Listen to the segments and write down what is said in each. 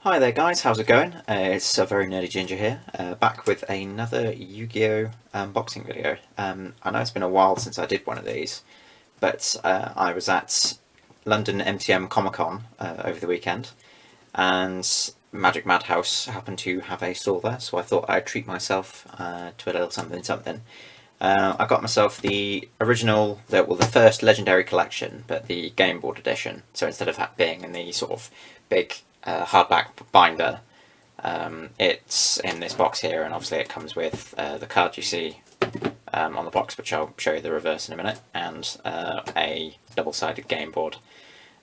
Hi there guys, how's it going? It's a very nerdy ginger here, back with another Yu-Gi-Oh! Unboxing video. I know it's been a while since I did one of these, but I was at London MCM Comic Con over the weekend, and Magic Madhouse happened to have a store there, so I thought I'd treat myself to a little something. I got myself the original, the first Legendary Collection, but the Game Board edition, so instead of that being in the sort of big hardback binder, it's in this box here, and obviously it comes with the card you see on the box, which I'll show you the reverse in a minute, and a double-sided game board.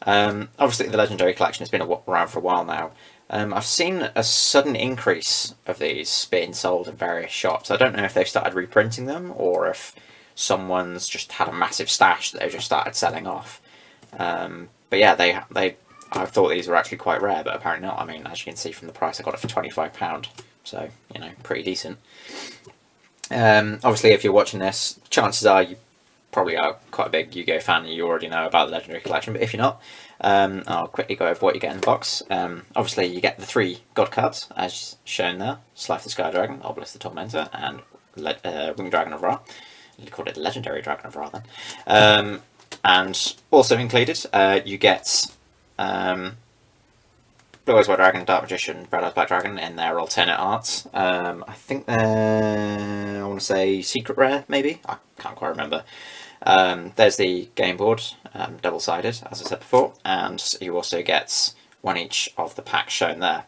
Obviously the Legendary Collection has been around for a while now. I've seen a sudden increase of these being sold in various shops. I don't know if they've started reprinting them or if someone's just had a massive stash that they've just started selling off. But yeah, I thought these were actually quite rare, but apparently not. I mean, as you can see from the price, I got it for £25, so, you know, pretty decent. Obviously, if you're watching this, chances are you probably are quite a big Yu-Gi-Oh fan, and you already know about the Legendary Collection, but if you're not, I'll quickly go over what you get in the box. Obviously, you get the 3 God cards, as shown there: Slife the Sky Dragon, Obelisk the Tormentor, and Winged Dragon of Ra. You called it Legendary Dragon of Ra then. And also included, you get Blue Eyes White Dragon, Dark Magician, Red Eyes Black Dragon in their alternate arts. I think they're, I want to say, secret rare, maybe? I can't quite remember. There's the game board, double-sided, as I said before, and you also get one each of the packs shown there.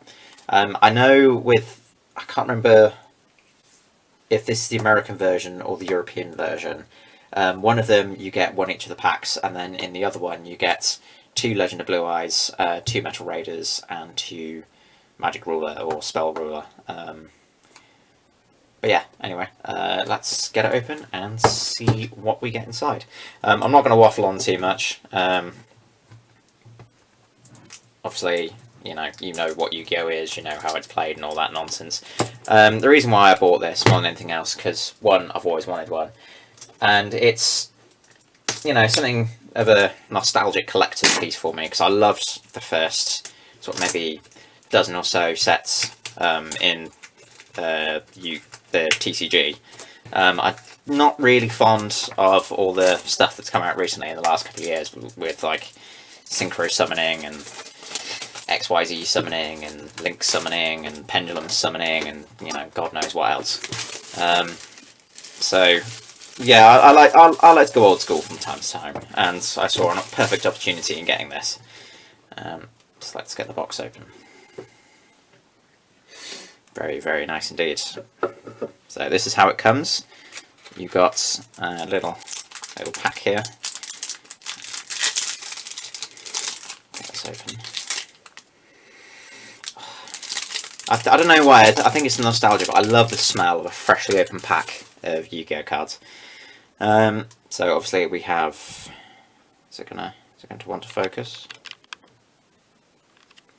I know I can't remember if this is the American version or the European version. One of them you get one each of the packs, and then in the other one you get 2 Legend of Blue Eyes, 2 Metal Raiders, and 2 Magic Ruler or Spell Ruler. But yeah, anyway, let's get it open and see what we get inside. I'm not going to waffle on too much. Obviously, you know what Yu-Gi-Oh is, you know how it's played and all that nonsense. The reason why I bought this more than anything else, because one, I've always wanted one, and it's, you know, something of a nostalgic collector's piece for me, because I loved the first sort of maybe dozen or so sets in the TCG. I'm not really fond of all the stuff that's come out recently in the last couple of years with like Synchro summoning and XYZ summoning and Link summoning and Pendulum summoning and, you know, God knows what else. So yeah, I like to go old school from time to time, and I saw a perfect opportunity in getting this. So let's get the box open. Very, very nice indeed. So this is how it comes. You've got a little pack here. Get this open. I don't know why, I think it's nostalgia, but I love the smell of a freshly opened pack of Yu-Gi-Oh cards. So obviously we have, is it going to want to focus?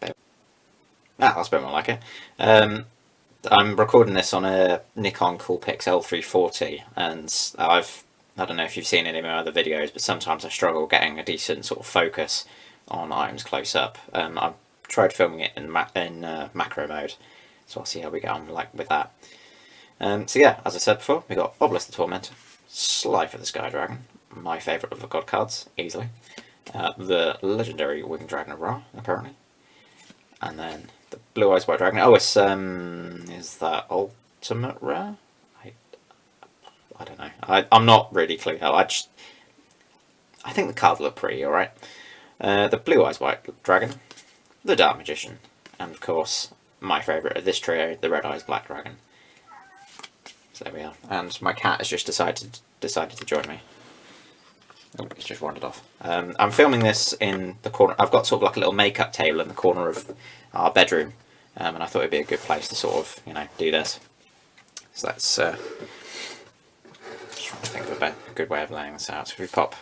That's a bit more like it. I'm recording this on a Nikon Coolpix L340, and I don't know if you've seen any of my other videos, but sometimes I struggle getting a decent sort of focus on items close up. I've tried filming it in macro mode, so I'll see how we get on with that. So yeah, as I said before, we got Obelisk the Tormentor, Slife of the Sky Dragon, my favourite of the God cards, easily. The Legendary Winged Dragon of Ra, apparently. And then the Blue Eyes White Dragon. Oh, it's, is that Ultimate Rare? I don't know. I'm not really clued out. I think the cards look pretty alright. The Blue Eyes White Dragon, the Dark Magician, and of course, my favourite of this trio, the Red Eyes Black Dragon. So there we are. And my cat has just decided to join me. Oh, it's just wandered off. I'm filming this in the corner. I've got sort of like a little makeup table in the corner of our bedroom, and I thought it'd be a good place to sort of, you know, do this. So that's just trying to think of a good way of laying this out. So if we pop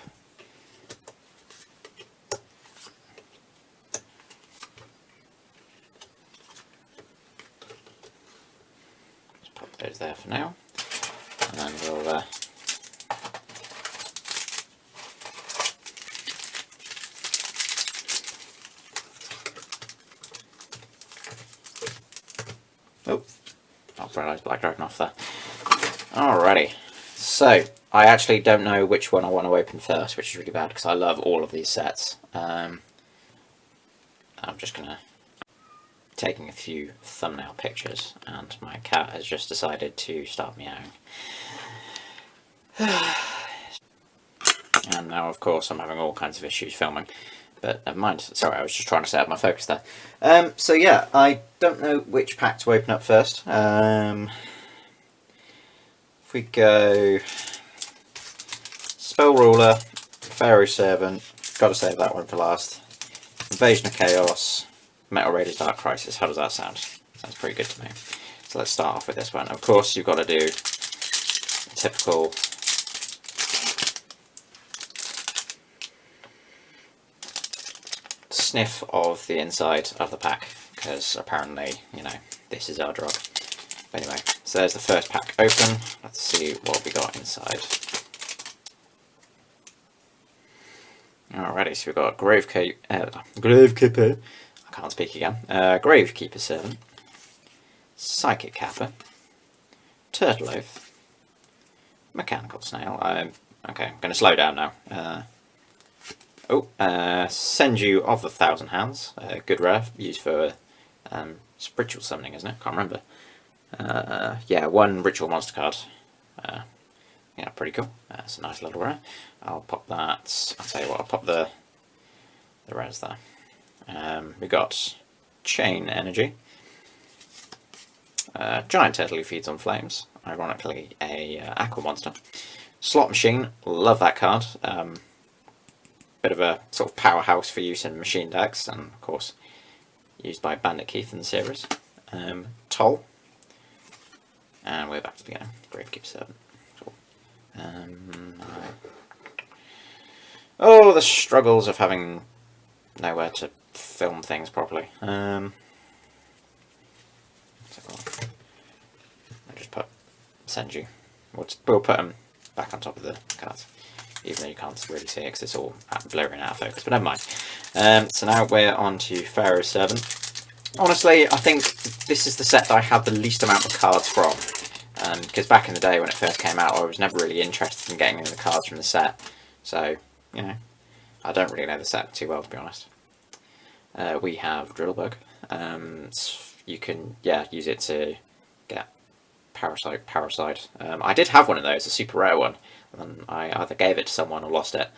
those there for now, and then we'll Oh, I'll browse Black Dragon off there. Alrighty. So, I actually don't know which one I want to open first, which is really bad because I love all of these sets. I'm just going to taking a few thumbnail pictures, and my cat has just decided to start meowing. And now, of course, I'm having all kinds of issues filming. But never mind. Sorry, I was just trying to set up my focus there. So yeah, I don't know which pack to open up first. If we go Spell Ruler, Pharaoh Servant, gotta save that one for last. Invasion of Chaos, Metal Raiders Dark Crisis. How does that sound? Sounds pretty good to me. So let's start off with this one. Of course, you've got to do typical sniff of the inside of the pack, because apparently, you know, this is our drug. But anyway, so there's the first pack open. Let's see what we got inside. Alrighty, so we've got Gravekeeper. I can't speak again. Gravekeeper Servant, Psychic Kappa, Turtle Oath, Mechanical Snail. Okay, I'm going to slow down now. Senju of the Thousand Hands, good rare, used for spiritual summoning, isn't it? Can't remember. Yeah, one ritual monster card. Yeah, pretty cool. It's a nice little rare. I'll pop that. I'll tell you what, I'll pop the rares there. We got Chain Energy, Giant Turtle who feeds on flames. Ironically, a aqua monster. Slot Machine, love that card. Bit of a sort of powerhouse for use in machine decks, and of course used by Bandit Keith in the series. Toll, and we're back to the beginning. Gravekeeper Servant. Cool. Oh, the struggles of having nowhere to film things properly. I'll just put Senju. We'll put them back on top of the cards, even though you can't really see it because it's all blurring out of focus, but never mind. So now we're on to Pharaoh Servant. Honestly, I think this is the set that I have the least amount of cards from, because back in the day when it first came out, I was never really interested in getting any of the cards from the set, so, you know, I don't really know the set too well, to be honest. We have Drillbug. You can, yeah, use it to get Parasite. I did have one of those, a super rare one, and I either gave it to someone or lost it,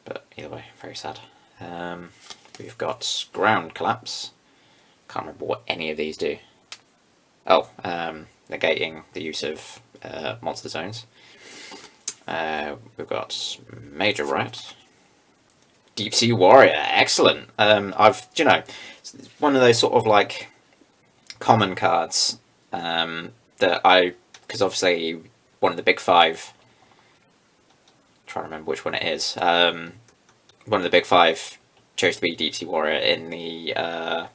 but either way, very sad. We've got Ground Collapse. Can't remember what any of these do. Oh, negating the use of monster zones. We've got Major Riot. Deep Sea Warrior, excellent. You know, it's one of those sort of like common cards that because obviously one of the big five. Trying to remember which one it is. One of the big five chose to be Deep Sea Warrior in the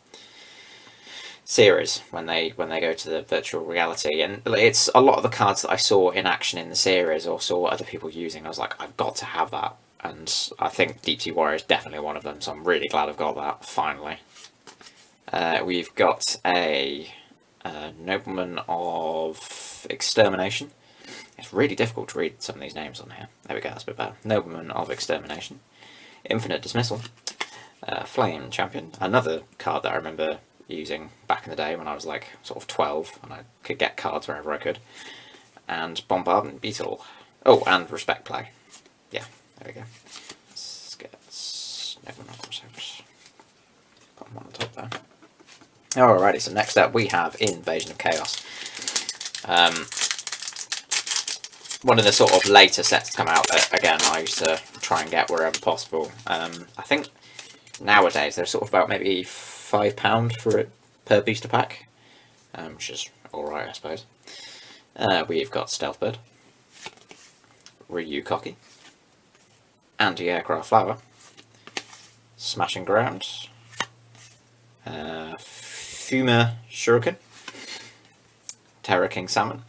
series when they go to the virtual reality, and it's a lot of the cards that I saw in action in the series or saw other people using. I was like, I've got to have that, and I think Deep Sea Warrior is definitely one of them. So I'm really glad I've got that finally. We've got a Noblemen of Extermination. It's really difficult to read some of these names on here. There we go, that's a bit better. Noblemen of Extermination. Infinite Dismissal. Flame Champion. Another card that I remember using back in the day when I was like sort of 12 and I could get cards wherever I could. And Bombardment Beetle. Oh, and Respect Play. Yeah, there we go. Let's get Noblemen of Extermination. Put them on the top there. Alrighty, so next up we have Invasion of Chaos. One of the sort of later sets to come out that, again, I used to try and get wherever possible. I think nowadays they're sort of about maybe £5 for it per booster pack, which is alright, I suppose. We've got Stealth Bird, Ryu Cocky, Anti-Aircraft Flower, Smashing Ground, Fuma Shuriken, Terror King Salmon.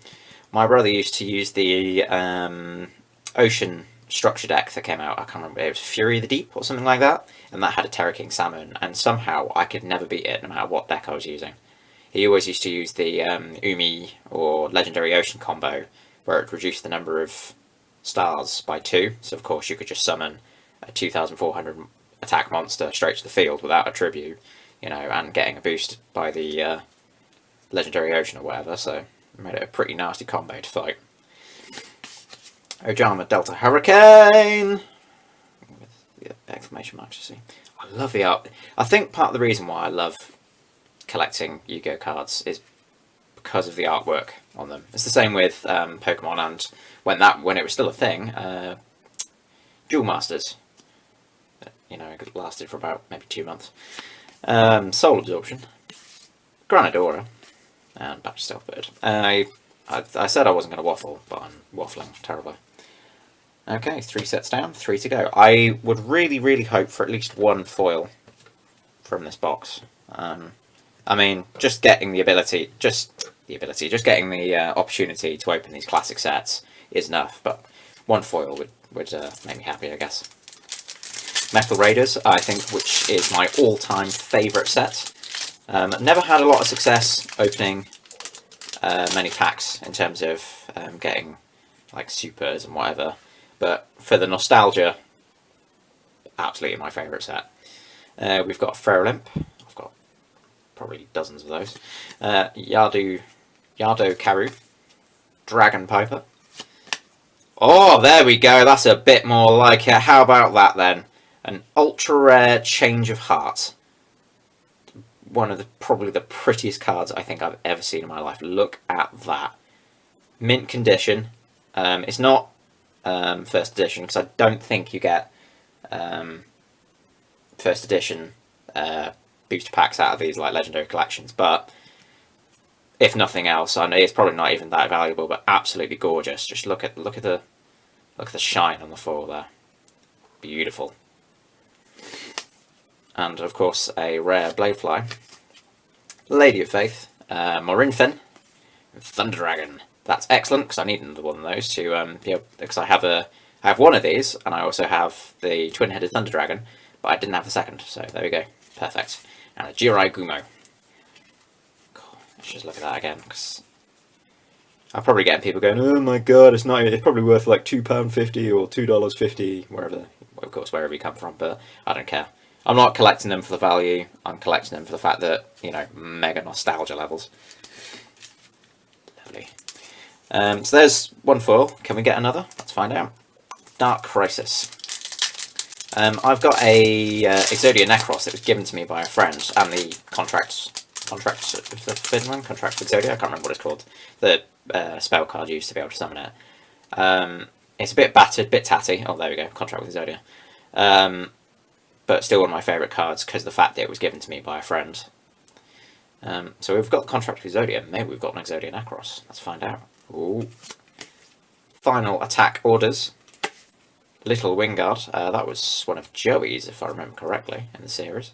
My brother used to use the Ocean structure deck that came out. I can't remember, it was Fury of the Deep or something like that, and that had a Terror King Salmon, and somehow I could never beat it no matter what deck I was using. he always used to use the Umi or Legendary Ocean combo, where it reduced the number of stars by 2. So of course you could just summon a 2,400 attack monster straight to the field without a tribute, you know, and getting a boost by the Legendary Ocean or whatever. So it made it a pretty nasty combo to fight. Ojama Delta Hurricane! With the exclamation mark, you see. I love the art. I think part of the reason why I love collecting Yu-Gi-Oh cards is because of the artwork on them. It's the same with Pokemon, and when it was still a thing, Duel Masters. You know, it lasted for about maybe 2 months. Soul Absorption, Granadora, and Batch Stealth Bird. I said I wasn't going to waffle, but I'm waffling terribly. Okay, 3 sets down, 3 to go. I would really, really hope for at least 1 foil from this box. I mean, just getting the opportunity to open these classic sets is enough, but 1 foil would make me happy, I guess. Metal Raiders, I think, which is my all-time favourite set. Never had a lot of success opening many packs in terms of getting like supers and whatever, but for the nostalgia, absolutely my favourite set. We've got Ferrolimp. I've got probably dozens of those. Yardo Karu, Dragon Piper. Oh, there we go. That's a bit more like it. How about that then? An ultra rare Change of Heart. One of probably the prettiest cards I think I've ever seen in my life. Look at that. Mint condition. It's not first edition, because I don't think you get first edition booster packs out of these like legendary collections, but if nothing else, I know it's probably not even that valuable, but absolutely gorgeous. Just look at the shine on the foil there. Beautiful. And of course a rare Bladefly, Lady of Faith, Morinfen, and Thunder Dragon. That's excellent, because I need another one of those to because I have one of these, and I also have the twin-headed Thunder Dragon, but I didn't have the second, so there we go, perfect. And a Jirai Gumo. God, let's just look at that again, because I'm probably getting people going, oh my god, it's probably worth like £2.50 or $2.50, wherever, of course, wherever you come from, but I don't care. I'm not collecting them for the value, I'm collecting them for the fact that, you know, mega nostalgia levels. Lovely. So there's 1 foil. Can we get another? Let's find out. Dark Crisis. I've got a Exodia Necros that was given to me by a friend, and the contract with the forbidden one, contract with Exodia, I can't remember what it's called. The spell card used to be able to summon it. It's a bit battered, bit tatty. Oh, there we go, contract with Exodia. But still one of my favourite cards because of the fact that it was given to me by a friend. So we've got the contract with Exodia. Maybe we've got an Exodia Necros. Let's find out. Ooh. Final attack orders. Little Wingard. That was one of Joey's, if I remember correctly, in the series.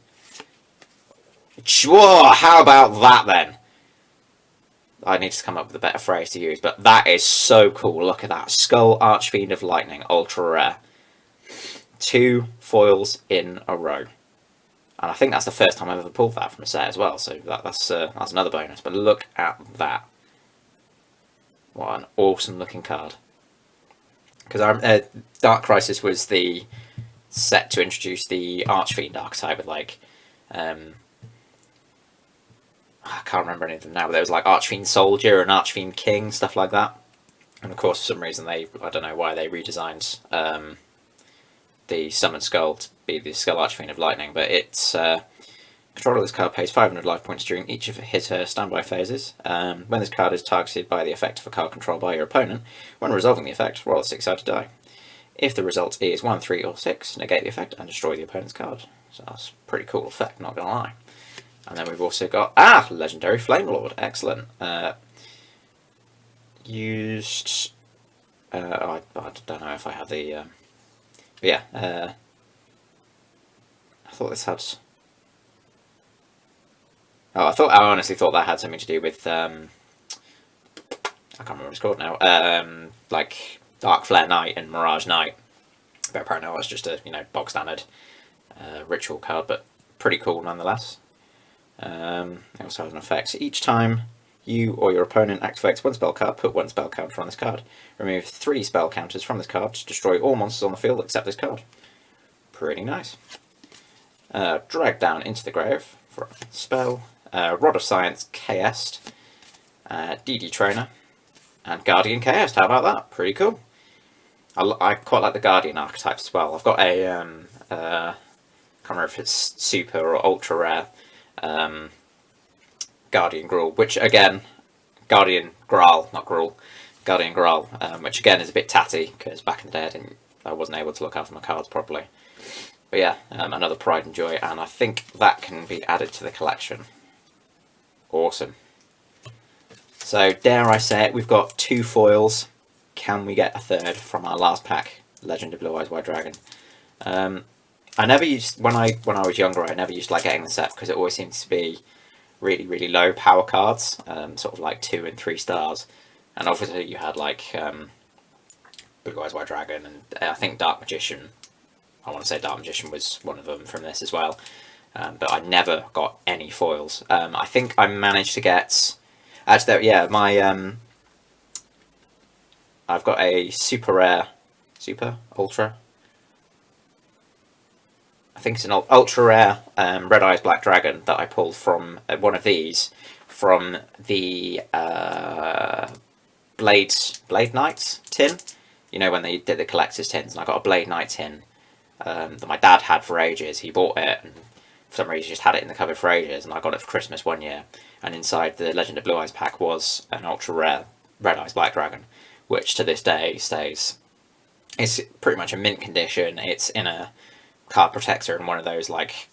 Whoa, how about that then? I need to come up with a better phrase to use, but that is so cool. Look at that. Skull Archfiend of Lightning, ultra rare. 2 foils in a row. And I think that's the first time I've ever pulled that from a set as well, so that's another bonus. But look at that. What an awesome looking card. Because Dark Crisis was the set to introduce the Archfiend archetype with like... I can't remember any of them now, but there was like Archfiend Soldier and Archfiend King, stuff like that. And of course, for some reason, I don't know why they redesigned the Summon Skull to be the Skull Archfiend of Lightning, but it's... controller of this card pays 500 life points during each of his/her standby phases. When this card is targeted by the effect of a card controlled by your opponent, when resolving the effect, roll a 6-sided die. If the result is 1, 3, or 6, negate the effect and destroy the opponent's card. So that's a pretty cool effect, not gonna lie. And then we've also got, Legendary Flame Lord, excellent. Used, I don't know if I have the, but yeah, I thought this had, I honestly thought that had something to do with, I can't remember what it's called now, like Dark Flare Knight and Mirage Knight, but apparently it's just a, bog standard ritual card, but pretty cool nonetheless. It also has an effect. Each time you or your opponent activates one spell card, put one spell counter on this card. Remove 3 spell counters from this card to destroy all monsters on the field except this card. Pretty nice. Drag down into the grave for a spell. Rod of Science, KS, DD Trainer, and Guardian KS. How about that? Pretty cool. I quite like the Guardian archetypes as well. I've got a, can't remember if it's super or ultra rare, Guardian Gruul, which again, Guardian Graal, not Gruul, Guardian Graal, which again is a bit tatty, because back in the day I wasn't able to look after my cards properly. But yeah, another pride and joy, and I think that can be added to the collection. Awesome. So, dare I say it, we've got 2 foils. Can we get a third from our last pack, Legend of Blue Eyes White Dragon? I never used, when I was younger, I never used to like getting the set, because it always seems to be really, really low power cards, sort of like 2 and 3 stars. And obviously you had like Blue Eyes White Dragon, and I think Dark Magician. I want to say Dark Magician was one of them from this as well. But I never got any foils. I think I managed to get... Actually, yeah, my... I've got a super rare... Ultra? I think it's an ultra rare Red Eyes Black Dragon that I pulled from one of these from the Blade Knights tin. You know, when they did the collector's tins, and I got a Blade Knight tin that my dad had for ages. He bought it, and for some reason just had it in the cupboard for ages, and I got it for Christmas one year. And inside the Legend of Blue Eyes pack was an ultra rare Red Eyes Black Dragon, which to this day stays. It's pretty much a mint condition. It's in a card protector and one of those like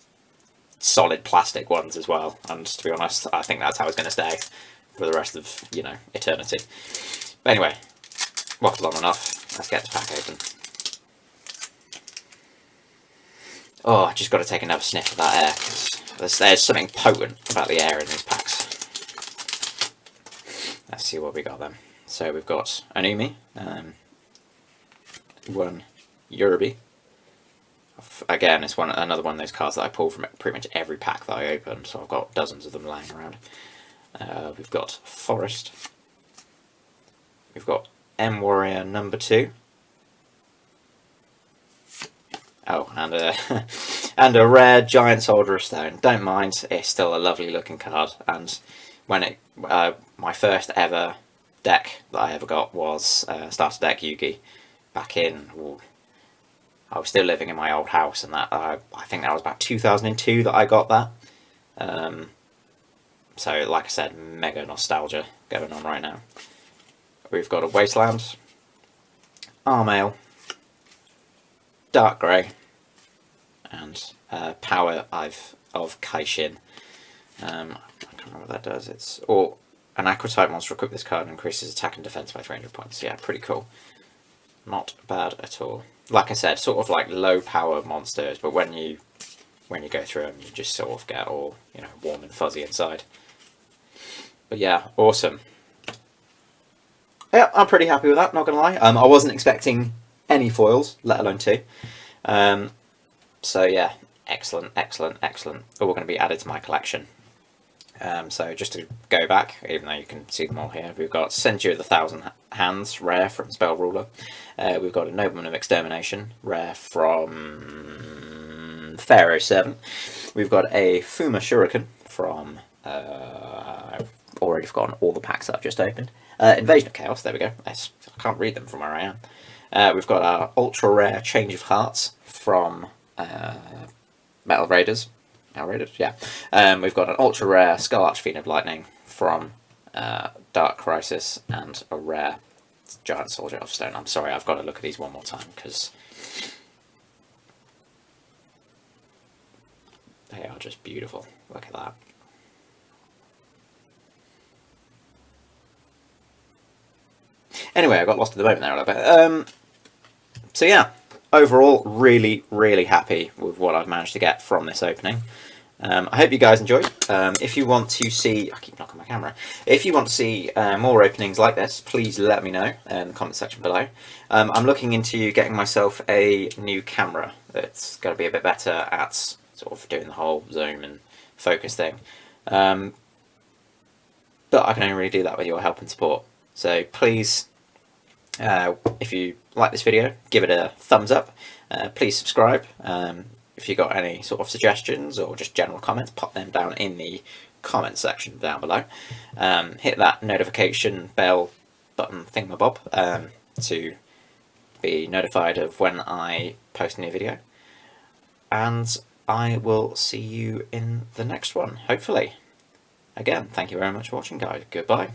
solid plastic ones as well. And to be honest, I think that's how it's going to stay for the rest of, you know, eternity. But anyway, waffled on enough. Let's get the pack open. Oh, I just got to take another sniff of that air, because there's something potent about the air in these packs. Let's see what we got then. So we've got an Umi, one Yorubi. Again, it's another one of those cards that I pull from pretty much every pack that I open, so I've got dozens of them lying around. We've got Forest. We've got M Warrior number 2. Oh, and a rare Giant Soldier of Stone. Don't mind, it's still a lovely looking card. And when my first ever deck that I ever got was starter deck Yugi back in. I was still living in my old house, and that I think that was about 2002 that I got that. So, like I said, mega nostalgia going on right now. We've got a Wasteland, Armail, Dark Grey, and Power of Kaishin. I can't remember what that does. It's an Aqua type monster. Equip this card and increases attack and defense by 300 points. Yeah, pretty cool. Not bad at all. Like I said, sort of like low power monsters, but when you go through them, you just sort of get all, you know, warm and fuzzy inside. But yeah, awesome. Yeah, I'm pretty happy with that, not gonna lie. I wasn't expecting any foils, let alone 2. So yeah, excellent, excellent, excellent. All going to be added to my collection. So just to go back, even though you can see them all here, we've got Century of the Thousand Hands, rare from Spell Ruler. We've got a Noblemen of Extermination, rare from Pharaoh's Servant. We've got a Fuma Shuriken from, I've already forgotten all the packs that I've just opened. Invasion of Chaos, there we go. I can't read them from where I am. We've got our ultra rare Change of Hearts from Metal Raiders. Yeah. We've got an ultra rare Skull Archfiend of Lightning from Dark Crisis, and a rare Giant Soldier of Stone. I'm sorry, I've got to look at these one more time because they are just beautiful. Look at that. Anyway, I got lost at the moment there a little bit. So yeah, overall, really, really happy with what I've managed to get from this opening. I hope you guys enjoyed. If you want to see... I keep knocking my camera. If you want to see more openings like this, please let me know in the comment section below. I'm looking into getting myself a new camera that's going to be a bit better at sort of doing the whole zoom and focus thing. But I can only really do that with your help and support. So please, if you like this video, give it a thumbs up. Please subscribe. If you've got any sort of suggestions or just general comments, pop them down in the comment section down below. Hit that notification bell button thingamabob to be notified of when I post a new video. And I will see you in the next one, hopefully. Again, thank you very much for watching, guys. Goodbye.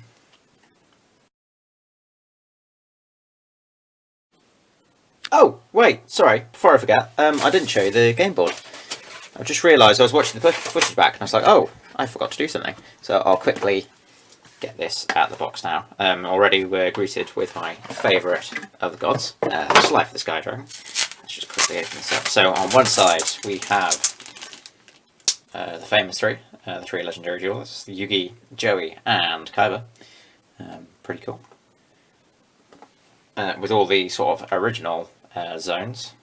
Oh, wait, sorry, before I forget, I didn't show you the game board. I just realised I was watching the footage back and I was like, oh, I forgot to do something. So I'll quickly get this out of the box now. Already we're greeted with my favourite of the gods, just Life of the Sky Dragon. Let's just quickly open this up. So on one side we have the famous three, the three legendary jewels, Yugi, Joey and Kaiba. Pretty cool. With all the sort of original zones,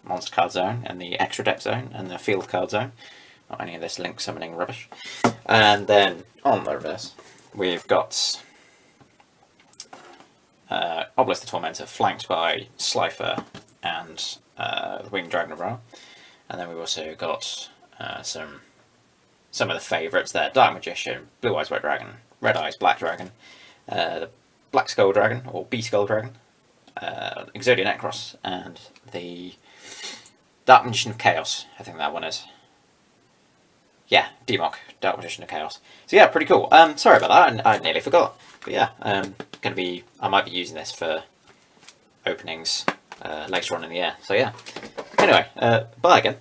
monster card zone and the extra deck zone and the field card zone, not any of this link summoning rubbish. And then on the reverse we've got Obelisk the Tormentor, flanked by Slifer and the Winged Dragon of Ra. And then we've also got some of the favourites there: Dark Magician, Blue Eyes White Dragon, Red Eyes Black Dragon, the Black Skull Dragon or B Skull Dragon, Exodia Necros, and the Dark Magician of Chaos. I think that one is. Yeah, Demok, Dark Magician of Chaos. So yeah, pretty cool. Sorry about that, I nearly forgot. But yeah, I might be using this for openings later on in the year. So yeah. Anyway, bye again.